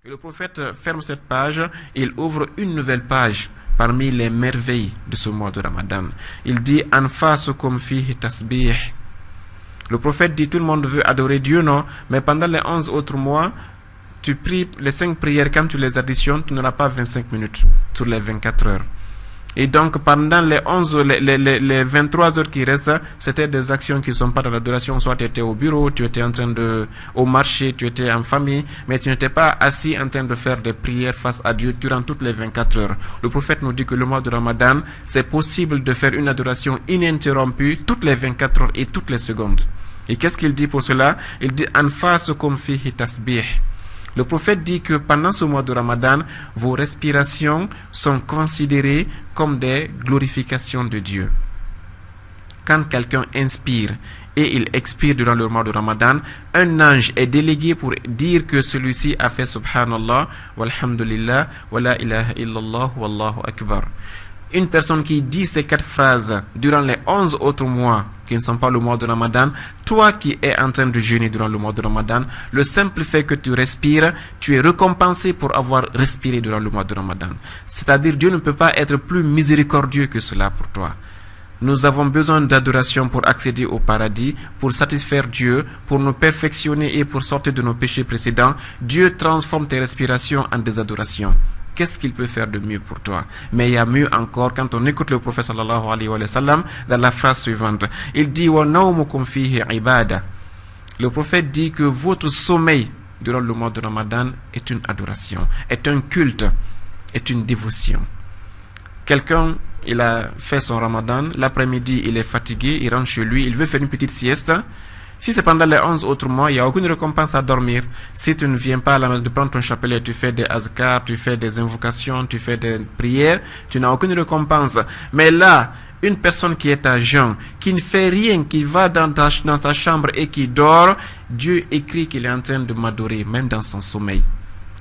Et le prophète ferme cette page, il ouvre une nouvelle page parmi les merveilles de ce mois de Ramadan. Il dit Anfasukum fihi tasbih. Le prophète dit tout le monde veut adorer Dieu, non? Mais pendant les 11 autres mois, tu pries les 5 prières, quand tu les additionnes, tu n'auras pas 25 minutes sur les 24 heures. Et donc pendant les 23 heures qui restent, c'était des actions qui ne sont pas dans l'adoration. Soit tu étais au bureau, tu étais au marché, tu étais en famille, mais tu n'étais pas assis en train de faire des prières face à Dieu durant toutes les 24 heures. Le prophète nous dit que le mois de Ramadan, c'est possible de faire une adoration ininterrompue toutes les 24 heures et toutes les secondes. Et qu'est-ce qu'il dit pour cela? Il dit Anfasukum fihi tasbih. Le prophète dit que pendant ce mois de Ramadan, vos respirations sont considérées comme des glorifications de Dieu. Quand quelqu'un inspire et il expire durant le mois de Ramadan, un ange est délégué pour dire que celui-ci a fait Subhanallah, walhamdulillah, wa la ilaha illallah, wallahu akbar. Une personne qui dit ces 4 phrases durant les 11 autres mois qui ne sont pas le mois de Ramadan, toi qui es en train de jeûner durant le mois de Ramadan, le simple fait que tu respires, tu es récompensé pour avoir respiré durant le mois de Ramadan. C'est-à-dire Dieu ne peut pas être plus miséricordieux que cela pour toi. Nous avons besoin d'adoration pour accéder au paradis, pour satisfaire Dieu, pour nous perfectionner et pour sortir de nos péchés précédents. Dieu transforme tes respirations en des adorations. Qu'est-ce qu'il peut faire de mieux pour toi? Mais il y a mieux encore quand on écoute le prophète sallallahu alayhi wa sallam dans la phrase suivante. Il dit wa nawmukum fihi ibada. Le prophète dit que votre sommeil durant le mois de Ramadan est une adoration, est un culte, est une dévotion. Quelqu'un, il a fait son Ramadan, l'après-midi il est fatigué, il rentre chez lui, il veut faire une petite sieste. Si c'est pendant les 11 autres mois, il n'y a aucune récompense à dormir. Si tu ne viens pas à la maison de prendre ton chapelet, tu fais des azkars, tu fais des invocations, tu fais des prières, tu n'as aucune récompense. Mais là, une personne qui est à jeun, qui ne fait rien, qui va dans sa chambre et qui dort, Dieu écrit qu'il est en train de m'adorer, même dans son sommeil.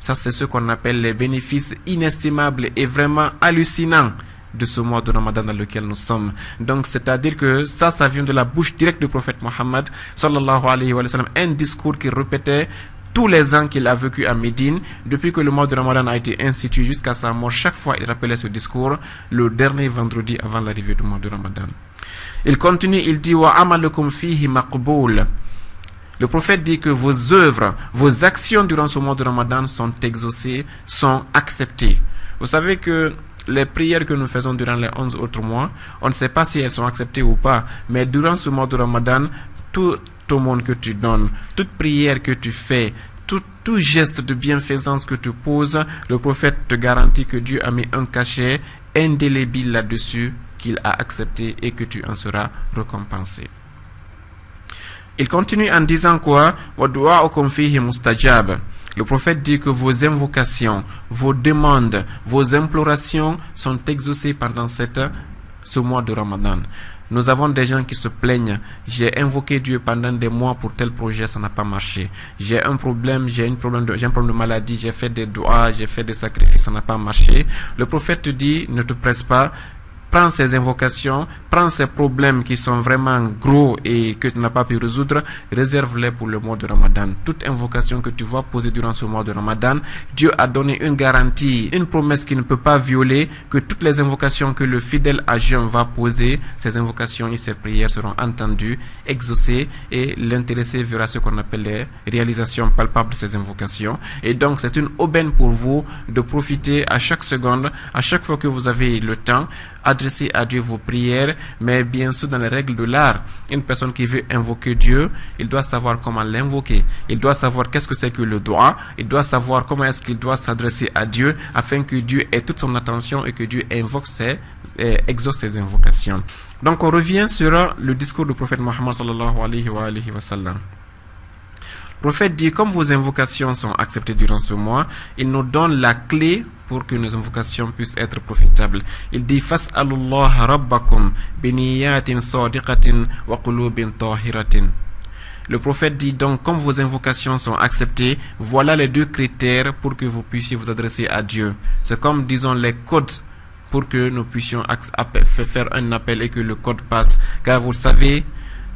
Ça, c'est ce qu'on appelle les bénéfices inestimables et vraiment hallucinants de ce mois de Ramadan dans lequel nous sommes. Donc c'est-à-dire que ça vient de la bouche directe du prophète Mohammed sallallahu alayhi wa sallam, un discours qu'il répétait tous les ans qu'il a vécu à Médine, depuis que le mois de Ramadan a été institué jusqu'à sa mort. Chaque fois il rappelait ce discours le dernier vendredi avant l'arrivée du mois de Ramadan. Il continue, il dit wa amalukum fihi maqboul. Le prophète dit que vos œuvres, vos actions durant ce mois de Ramadan sont exaucées, sont acceptées. Vous savez que les prières que nous faisons durant les 11 autres mois, on ne sait pas si elles sont acceptées ou pas, mais durant ce mois de Ramadan, tout au monde que tu donnes, toute prière que tu fais, tout geste de bienfaisance que tu poses, le prophète te garantit que Dieu a mis un cachet indélébile là-dessus, qu'il a accepté et que tu en seras récompensé. Il continue en disant quoi? Wa du'a'ukum fihi mustajab. Le prophète dit que vos invocations, vos demandes, vos implorations sont exaucées pendant ce mois de Ramadan. Nous avons des gens qui se plaignent. J'ai invoqué Dieu pendant des mois pour tel projet, ça n'a pas marché. J'ai un problème de maladie, j'ai fait des doigts, j'ai fait des sacrifices, ça n'a pas marché. Le prophète te dit, ne te presse pas. Prends ces invocations, prends ces problèmes qui sont vraiment gros et que tu n'as pas pu résoudre, réserve-les pour le mois de Ramadan. Toute invocation que tu vas poser durant ce mois de Ramadan, Dieu a donné une garantie, une promesse qu'il ne peut pas violer, que toutes les invocations que le fidèle à jeûne va poser, ces invocations et ces prières seront entendues, exaucées, et l'intéressé verra ce qu'on appelle les réalisations palpables de ces invocations. Et donc c'est une aubaine pour vous de profiter à chaque seconde, à chaque fois que vous avez le temps, adresser à Dieu vos prières, mais bien sûr dans les règles de l'art. Une personne qui veut invoquer Dieu, il doit savoir comment l'invoquer. Il doit savoir qu'est-ce que c'est que le doigt. Il doit savoir comment est-ce qu'il doit s'adresser à Dieu afin que Dieu ait toute son attention et que Dieu exauce ses invocations. Donc on revient sur le discours du prophète Mohammed sallallahu alayhi wa sallam. Le prophète dit, comme vos invocations sont acceptées durant ce mois, il nous donne la clé pour que nos invocations puissent être profitables. Il dit, fas'alullah rabbakum biniyatin sadiqatin wa qulubin tahiratin. Le prophète dit donc, comme vos invocations sont acceptées, voilà les 2 critères pour que vous puissiez vous adresser à Dieu. C'est comme, disons, les codes pour que nous puissions faire un appel et que le code passe. Car vous le savez,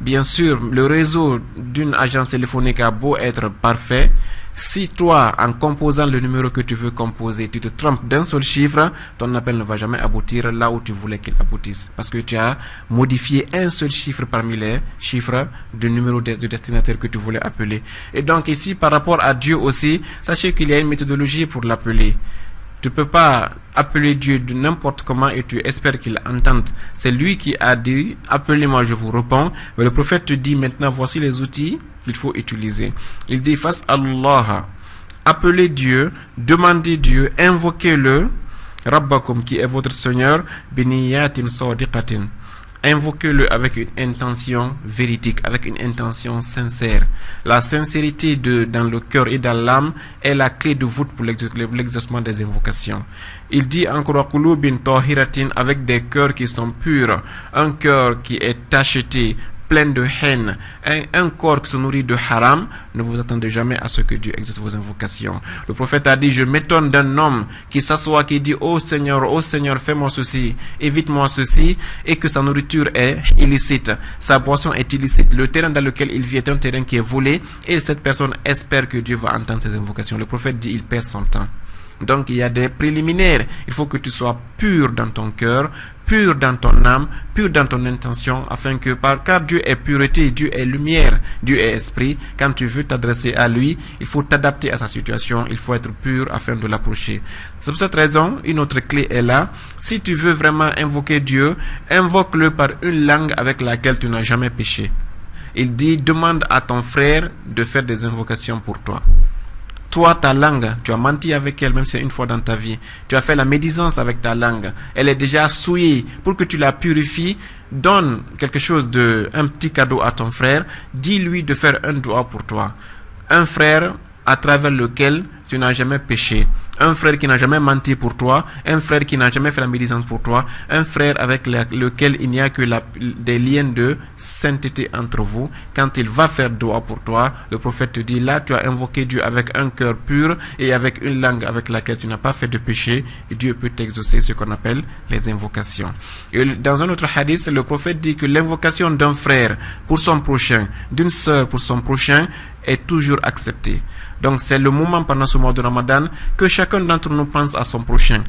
bien sûr, le réseau d'une agence téléphonique a beau être parfait, si toi, en composant le numéro que tu veux composer, tu te trompes d'un seul chiffre, ton appel ne va jamais aboutir là où tu voulais qu'il aboutisse. Parce que tu as modifié un seul chiffre parmi les chiffres du numéro de destinataire que tu voulais appeler. Et donc ici, par rapport à Dieu aussi, sachez qu'il y a une méthodologie pour l'appeler. Tu ne peux pas appeler Dieu de n'importe comment et tu espères qu'il entende. C'est lui qui a dit, appelez-moi, je vous réponds. Mais le prophète te dit maintenant, voici les outils qu'il faut utiliser. Il dit, face à Allah, appelez Dieu, demandez Dieu, invoquez-le, Rabbakum qui est votre Seigneur, biniyatin sadiqatin. Invoquez-le avec une intention véridique, avec une intention sincère. La sincérité dans le cœur et dans l'âme est la clé de voûte pour l'exaucement des invocations. Il dit encore qulubin tahiratin, avec des cœurs qui sont purs, un cœur qui est tacheté, plein de haine, un corps qui se nourrit de haram. Ne vous attendez jamais à ce que Dieu exauce vos invocations. Le prophète a dit, je m'étonne d'un homme qui s'assoit, qui dit, oh Seigneur, fais-moi ceci, évite-moi ceci, et que sa nourriture est illicite, sa boisson est illicite, le terrain dans lequel il vit est un terrain qui est volé, et cette personne espère que Dieu va entendre ses invocations. Le prophète dit, il perd son temps. Donc il y a des préliminaires. Il faut que tu sois pur dans ton cœur, pur dans ton âme, pur dans ton intention, afin que, car Dieu est pureté, Dieu est lumière, Dieu est esprit. Quand tu veux t'adresser à lui, il faut t'adapter à sa situation, il faut être pur afin de l'approcher. C'est pour cette raison, une autre clé est là. Si tu veux vraiment invoquer Dieu, invoque-le par une langue avec laquelle tu n'as jamais péché. Il dit, demande à ton frère de faire des invocations pour toi. Toi, ta langue, tu as menti avec elle, même si c'est une fois dans ta vie. Tu as fait la médisance avec ta langue. Elle est déjà souillée. Pour que tu la purifies, donne quelque chose un petit cadeau à ton frère. Dis-lui de faire un doua pour toi. Un frère à travers lequel tu n'as jamais péché. Un frère qui n'a jamais menti pour toi, un frère qui n'a jamais fait la médisance pour toi, un frère avec lequel il n'y a que des liens de sainteté entre vous. Quand il va faire doua pour toi, le prophète te dit, là tu as invoqué Dieu avec un cœur pur et avec une langue avec laquelle tu n'as pas fait de péché, et Dieu peut t'exaucer, ce qu'on appelle les invocations. Et dans un autre hadith, le prophète dit que l'invocation d'un frère pour son prochain, d'une sœur pour son prochain, est toujours acceptée. Donc c'est le moment pendant ce mois de Ramadan que chacun d'entre nous pense à son prochain.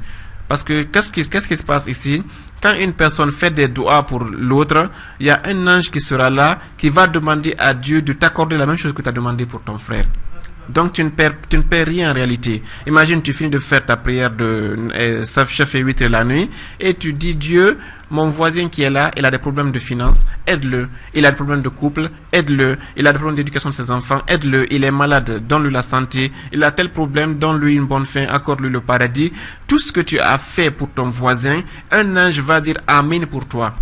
Parce que qu'est-ce qui se passe ici? Quand une personne fait des doigts pour l'autre, il y a un ange qui sera là, qui va demander à Dieu de t'accorder la même chose que tu as demandé pour ton frère. Donc tu ne perds rien en réalité. Imagine, tu finis de faire ta prière de chef et 8 la nuit et tu dis, Dieu, mon voisin qui est là, il a des problèmes de finances, aide-le. Il a des problèmes de couple, aide-le. Il a des problèmes d'éducation de ses enfants, aide-le. Il est malade, donne-lui la santé. Il a tel problème, donne-lui une bonne fin, accorde-lui le paradis. Tout ce que tu as fait pour ton voisin, un ange va dire Amen pour toi.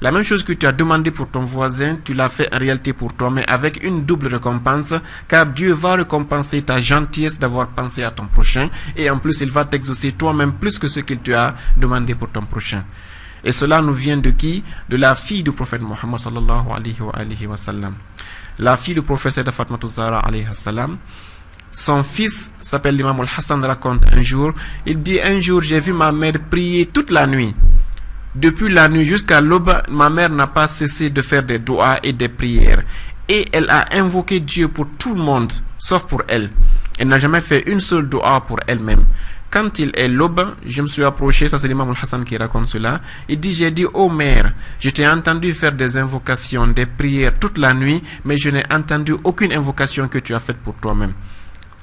La même chose que tu as demandé pour ton voisin, tu l'as fait en réalité pour toi, mais avec une double récompense, car Dieu va récompenser ta gentillesse d'avoir pensé à ton prochain, et en plus il va t'exaucer toi-même plus que ce qu'il te a demandé pour ton prochain. Et cela nous vient de qui? De la fille du prophète Mohammed sallallahu alayhi wa sallam. La fille du prophète de Fatmatou Zahra alayhi salam. Son fils s'appelle l'imam al-Hassan, raconte un jour, il dit, un jour j'ai vu ma mère prier toute la nuit. Depuis la nuit jusqu'à l'aube, ma mère n'a pas cessé de faire des doigts et des prières. Et elle a invoqué Dieu pour tout le monde, sauf pour elle. Elle n'a jamais fait une seule doua pour elle-même. Quand il est l'aube, je me suis approché, ça c'est l'imam al-Hassan qui raconte cela. Il dit, j'ai dit, oh mère, je t'ai entendu faire des invocations, des prières toute la nuit, mais je n'ai entendu aucune invocation que tu as faite pour toi-même.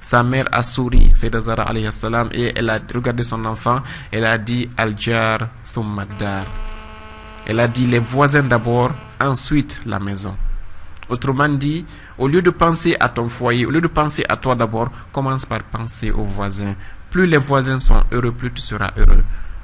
Sa mère a souri, Sayyidah Zahra alayhi salam, et elle a regardé son enfant, elle a dit Al-Jar thumma Dar. Elle a dit les voisins d'abord, ensuite la maison. Autrement dit, au lieu de penser à ton foyer, au lieu de penser à toi d'abord, commence par penser aux voisins. Plus les voisins sont heureux, plus tu seras heureux.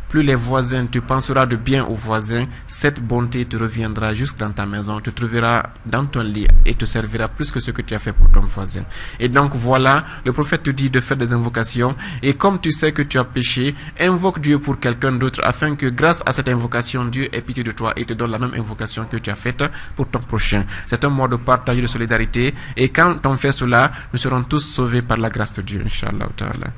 Plus les voisins, tu penseras de bien aux voisins, cette bonté te reviendra jusque dans ta maison, te trouvera dans ton lit et te servira plus que ce que tu as fait pour ton voisin. Et donc voilà, le prophète te dit de faire des invocations, et comme tu sais que tu as péché, invoque Dieu pour quelqu'un d'autre afin que grâce à cette invocation, Dieu ait pitié de toi et te donne la même invocation que tu as faite pour ton prochain. C'est un mois de partage, de solidarité, et quand on fait cela, nous serons tous sauvés par la grâce de Dieu, Inch'Allah Ta'ala.